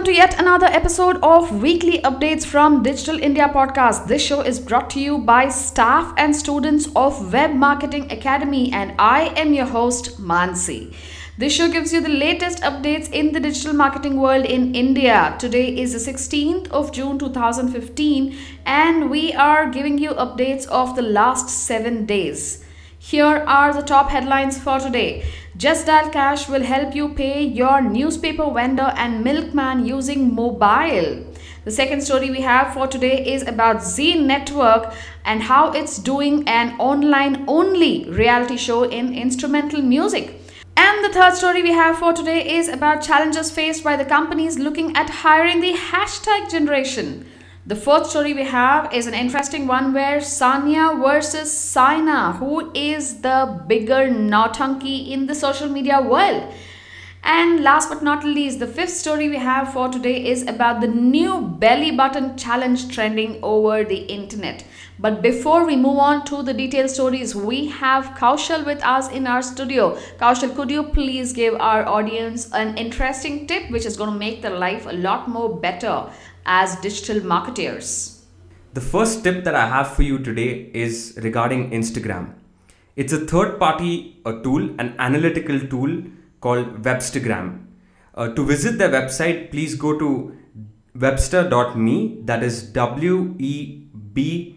to yet another episode of Weekly Updates from Digital India Podcast. This show is brought to you by staff and students of Web Marketing Academy, and I am your host, Mansi. This show gives you the latest updates in the digital marketing world in India. Today is the 16th of June 2015, and we are giving you updates of the last 7 days. Here are the top headlines for today. JustDial Cash will help you pay your newspaper vendor and milkman using mobile. The second story we have for today is about Z Network and how it's doing an online-only reality show in instrumental music. And the third story we have for today is about challenges faced by the companies looking at hiring the hashtag generation. The fourth story we have is an interesting one where Sania versus Saina, who is the bigger nautanki in the social media world. And last but not least, the fifth story we have for today is about the new belly button challenge trending over the internet. But before we move on to the detailed stories, we have Kaushal with us in our studio. Kaushal, could you please give our audience an interesting tip which is going to make their life a lot more better as digital marketers? The first tip that I have for you today is regarding Instagram. It's a third-party tool, an analytical tool called Webstagram. To visit their website, please go to webster.me, that is websta.me.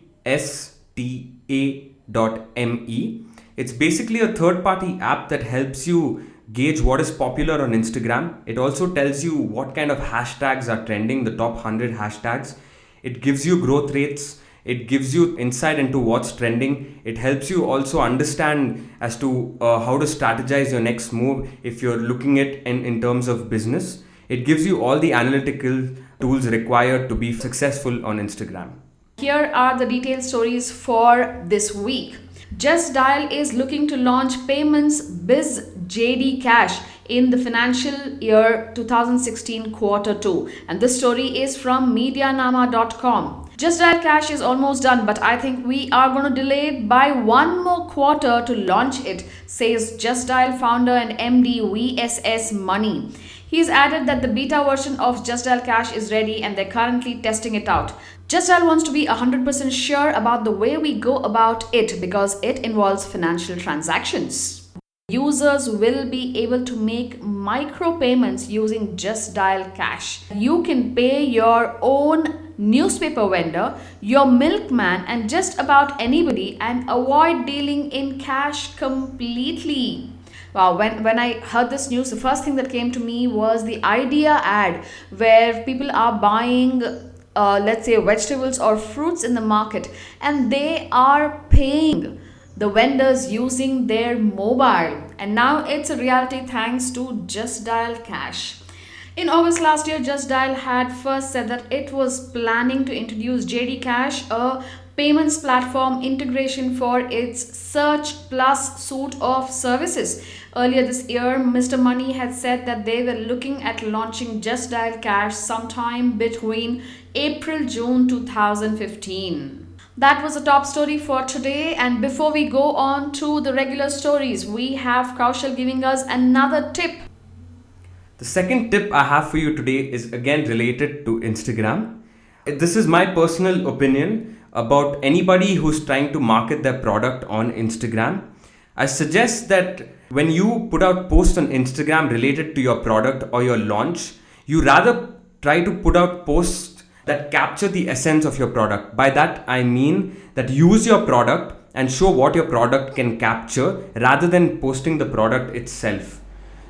It's basically a third-party app that helps you gauge what is popular on Instagram. It also tells you what kind of hashtags are trending, the top 100 hashtags. It gives you growth rates. It gives you insight into what's trending. It helps you also understand as to how to strategize your next move if you're looking at in terms of business. It gives you all the analytical tools required to be successful on Instagram. Here are the detailed stories for this week. JustDial is looking to launch payments biz JD Cash in the financial year 2016 quarter 2. And this story is from medianama.com. JustDial Cash is almost done, but I think we are going to delay it by one more quarter to launch it, says JustDial founder and MD VSS Money. He's added that the beta version of JustDial Cash is ready and they're currently testing it out. JustDial wants to be 100% sure about the way we go about it because it involves financial transactions. Users will be able to make micro payments using JustDial Cash. You can pay your own newspaper vendor, your milkman, and just about anybody and avoid dealing in cash completely. Wow, when I heard this news, the first thing that came to me was the idea ad where people are buying let's say vegetables or fruits in the market and they are paying the vendors using their mobile, and now it's a reality thanks to JustDial Cash. In August last year, JustDial had first said that it was planning to introduce JD Cash, a payments platform integration for its Search Plus suite of services. Earlier this year, Mr. Money had said that they were looking at launching JustDial Cash sometime between April-June 2015. That was the top story for today, and before we go on to the regular stories, we have Kaushal giving us another tip. The second tip I have for you today is again related to Instagram. This is my personal opinion about anybody who's trying to market their product on Instagram. I suggest that when you put out posts on Instagram related to your product or your launch, you rather try to put out posts that capture the essence of your product. By that, I mean that use your product and show what your product can capture rather than posting the product itself.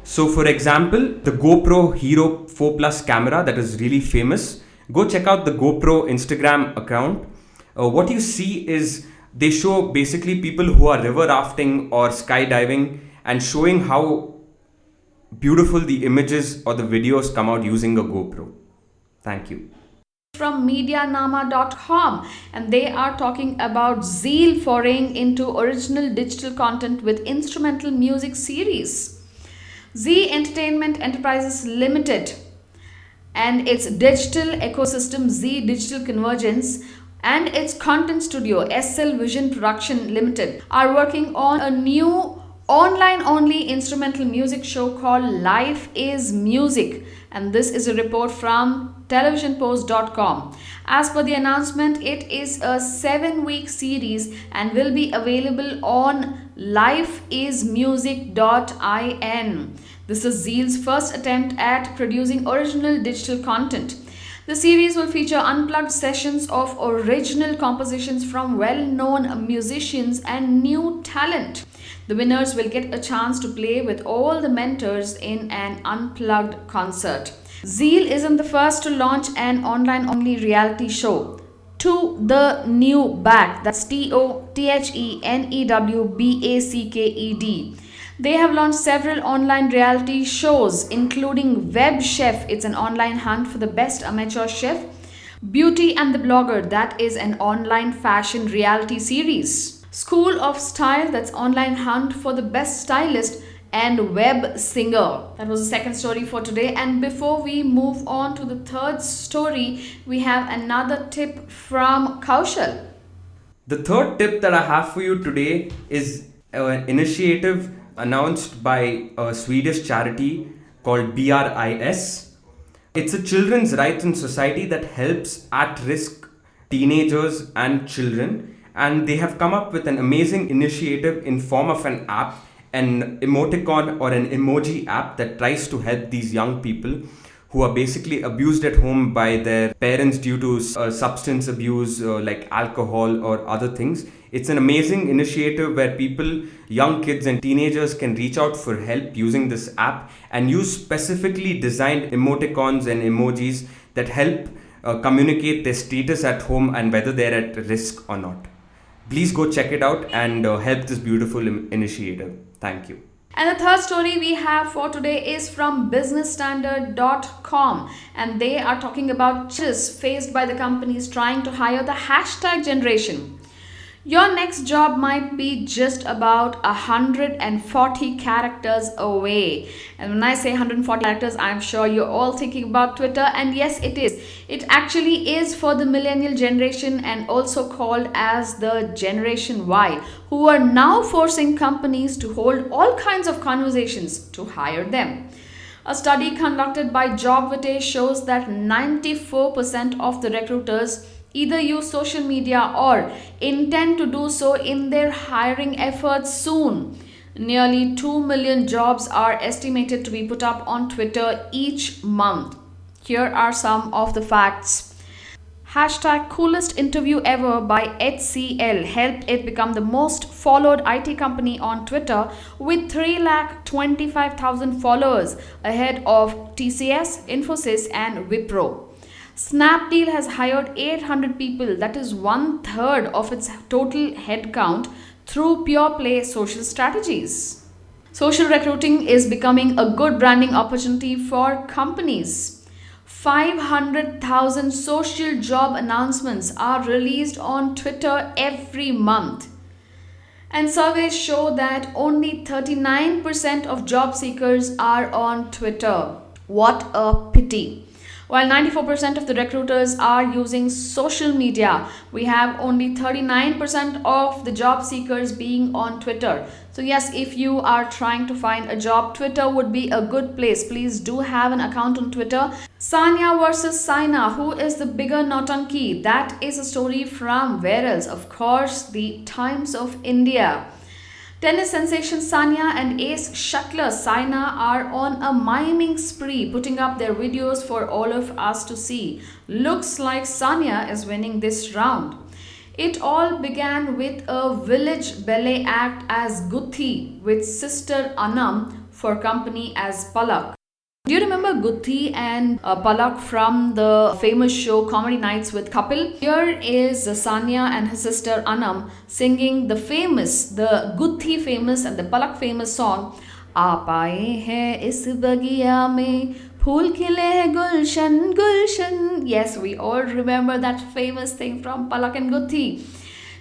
So for example, the GoPro Hero 4 Plus camera that is really famous, go check out the GoPro Instagram account. What you see is they show basically people who are river rafting or skydiving and showing how beautiful the images or the videos come out using a GoPro. Thank you. From medianama.com, and they are talking about Zeal foraying into original digital content with instrumental music series. Z Entertainment Enterprises Limited and its digital ecosystem Z Digital Convergence and its content studio SL Vision Production Limited are working on a new online-only instrumental music show called Life is Music, and this is a report from televisionpost.com. As per the announcement, it is a 7-week series and will be available on lifeismusic.in. This is Zeal's first attempt at producing original digital content. The series will feature unplugged sessions of original compositions from well-known musicians and new talent. The winners will get a chance to play with all the mentors in an unplugged concert. Zeal isn't the first to launch an online-only reality show. To the New Back, that's TOTHENEWBACKED. They have launched several online reality shows, including Web Chef, it's an online hunt for the best amateur chef, Beauty and the Blogger, that is an online fashion reality series, School of Style, that's online hunt for the best stylist, and Web Singer. That was the second story for today. And before we move on to the third story, we have another tip from Kaushal. The third tip that I have for you today is an initiative announced by a Swedish charity called BRIS. It's a children's rights and society that helps at-risk teenagers and children, and they have come up with an amazing initiative in form of an app, an emoticon or an emoji app that tries to help these young people who are basically abused at home by their parents due to substance abuse like alcohol or other things. It's an amazing initiative where people, young kids and teenagers can reach out for help using this app and use specifically designed emoticons and emojis that help communicate their status at home and whether they're at risk or not. Please go check it out and help this beautiful initiative. Thank you. And the third story we have for today is from businessstandard.com, and they are talking about challenges faced by the companies trying to hire the hashtag generation. Your next job might be just about 140 characters away. And when I say 140 characters, I'm sure you're all thinking about Twitter. And yes, it is. It actually is for the millennial generation and also called as the Generation Y, who are now forcing companies to hold all kinds of conversations to hire them. A study conducted by JobVite shows that 94% of the recruiters either use social media or intend to do so in their hiring efforts soon. Nearly 2 million jobs are estimated to be put up on Twitter each month. Here are some of the facts. Hashtag coolest interview ever by HCL helped it become the most followed IT company on Twitter with 325,000 followers, ahead of TCS, Infosys and Wipro. Snapdeal has hired 800 people, that is 1/3 of its total headcount, through pure play social strategies. Social recruiting is becoming a good branding opportunity for companies. 500,000 social job announcements are released on Twitter every month. And surveys show that only 39% of job seekers are on Twitter. What a pity. While 94% of the recruiters are using social media, we have only 39% of the job seekers being on Twitter. So yes, if you are trying to find a job, Twitter would be a good place. Please do have an account on Twitter. Sania versus Saina, who is the bigger Nautanki? That is a story from where else? Of course, the Times of India. Tennis sensation Sania and ace shuttler Saina are on a miming spree, putting up their videos for all of us to see. Looks like Sania is winning this round. It all began with a village ballet act as Guthi with sister Anam for company as Palak. Do you remember Guthi and Palak from the famous show Comedy Nights with Kapil? Here is Sania and her sister Anam singing the Guthi famous and the Palak famous song आप आए हैं इस बगिया में फूल खिले हैं गुलशन गुलशन. Yes, we all remember that famous thing from Palak and Guthi.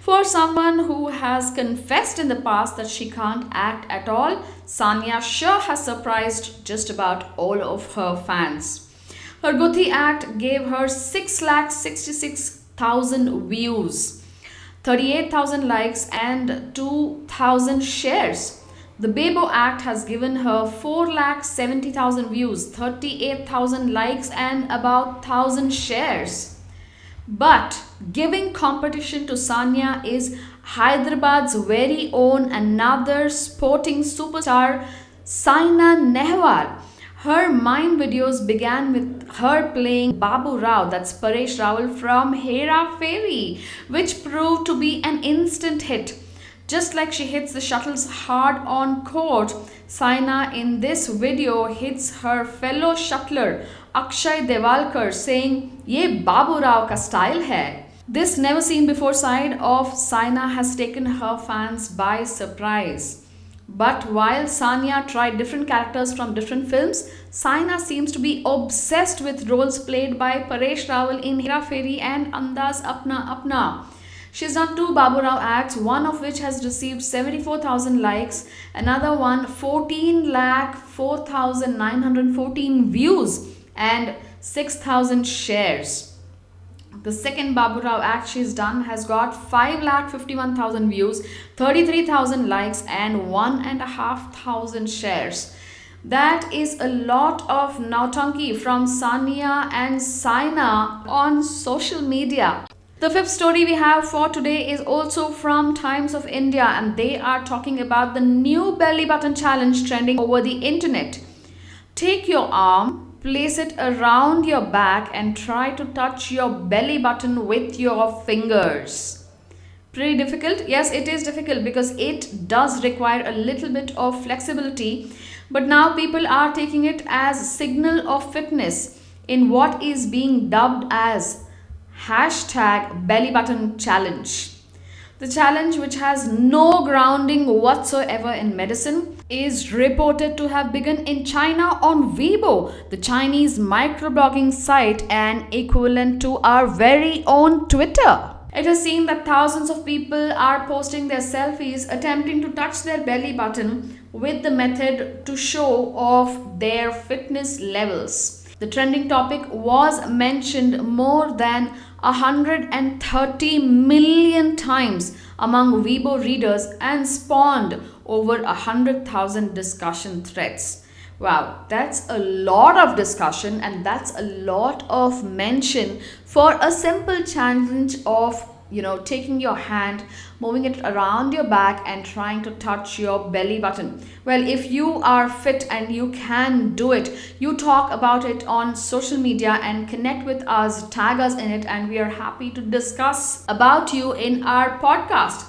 For someone who has confessed in the past that she can't act at all, Sania sure has surprised just about all of her fans. Her Guthi act gave her 666,000 views, 38,000 likes and 2,000 shares. The Bebo act has given her 4,70,000 views, 38,000 likes, and about 1,000 shares. But giving competition to Sania is Hyderabad's very own another sporting superstar, Saina. Her mime videos began with her playing Babu Rao, that's Paresh Rawal from Hera Fairy, which proved to be an instant hit. Just like she hits the shuttles hard on court, Saina in this video hits her fellow shuttler Akshay Devalkar, saying, "Ye Babu Rao ka style hai." This never seen before side of Saina has taken her fans by surprise. But while Sania tried different characters from different films, Saina seems to be obsessed with roles played by Paresh Rawal in Hera Fairy and Andaz Apna Apna. She's done 2 Babu Rao acts, one of which has received 74,000 likes, another one 14,04,914 views and 6,000 shares. The second Babu Rao act she's done has got 5,51,000 views, 33,000 likes and 1,500 shares. That is a lot of nautanki from Sania and Saina on social media. The fifth story we have for today is also from Times of India, and they are talking about the new belly button challenge trending over the internet. Take your arm, place it around your back and try to touch your belly button with your fingers. Pretty difficult? Yes, it is difficult because it does require a little bit of flexibility, but now people are taking it as a signal of fitness in what is being dubbed as #BellyButtonChallenge. The challenge, which has no grounding whatsoever in medicine, is reported to have begun in China on Weibo, the Chinese microblogging site and equivalent to our very own Twitter. It has seen that thousands of people are posting their selfies attempting to touch their belly button with the method to show off their fitness levels. The trending topic was mentioned more than 130 million times among Weibo readers and spawned over 100,000 discussion threads. Wow, that's a lot of discussion and that's a lot of mention for a simple challenge of taking your hand, moving it around your back and trying to touch your belly button. Well, if you are fit and you can do it, you talk about it on social media and connect with us, tag us in it, and we are happy to discuss about you in our podcast.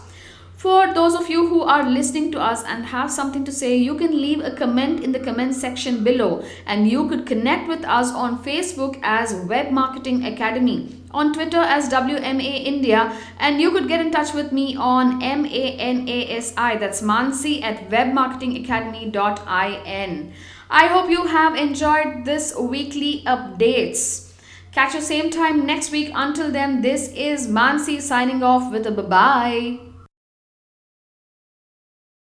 For those of you who are listening to us and have something to say, you can leave a comment in the comment section below, and you could connect with us on Facebook as Web Marketing Academy, on Twitter as WMA India, and you could get in touch with me on MANASI, that's Mansi at webmarketingacademy.in. I hope you have enjoyed this weekly updates. Catch you same time next week. Until then, this is Mansi signing off with a bye-bye.